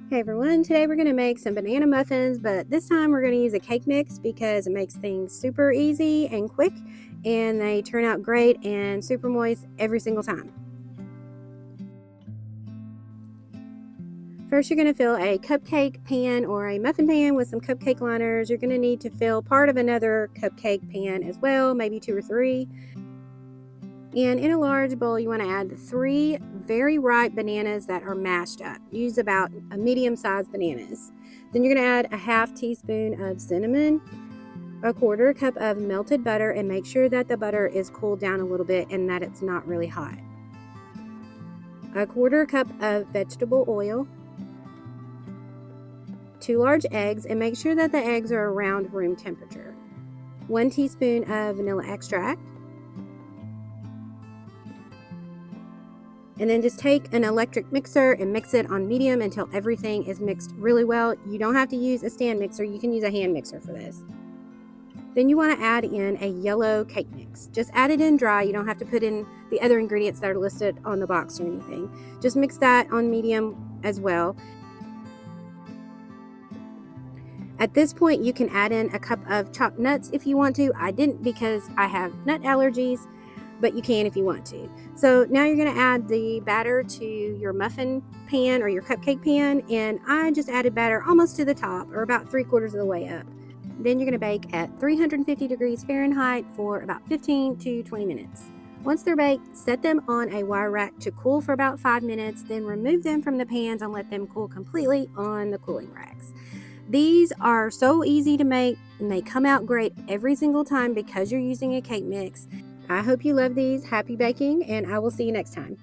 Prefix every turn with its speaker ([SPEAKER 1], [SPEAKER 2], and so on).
[SPEAKER 1] Hey everyone, today we're going to make some banana muffins, but this time we're going to use a cake mix because it makes things super easy and quick, and they turn out great and super moist every single time. First, you're going to fill a cupcake pan or a muffin pan with some cupcake liners. You're going to need to fill part of another cupcake pan as well, maybe 2 or 3. And in a large bowl, you want to add 3 very ripe bananas that are mashed up. Use about a medium-sized bananas. Then you're going to add a half teaspoon of cinnamon, a 1/4 cup of melted butter, and make sure that the butter is cooled down a little bit and that it's not really hot. A 1/4 cup of vegetable oil, 2 large eggs, and make sure that the eggs are around room temperature. 1 teaspoon of vanilla extract. And then just take an electric mixer and mix it on medium until everything is mixed really well. You don't have to use a stand mixer. You can use a hand mixer for this. Then you want to add in a yellow cake mix. Just add it in dry. You don't have to put in the other ingredients that are listed on the box or anything. Just mix that on medium as well. At this point, you can add in a cup of chopped nuts if you want to. I didn't because I have nut allergies, but you can if you want to. So now you're going to add the batter to your muffin pan or your cupcake pan, and I just added batter almost to the top, or about 3/4 of the way up. Then you're going to bake at 350 degrees Fahrenheit for about 15 to 20 minutes. Once they're baked, set them on a wire rack to cool for about 5 minutes, then remove them from the pans and let them cool completely on the cooling racks. These are so easy to make, and they come out great every single time because you're using a cake mix. I hope you love these. Happy baking, and I will see you next time.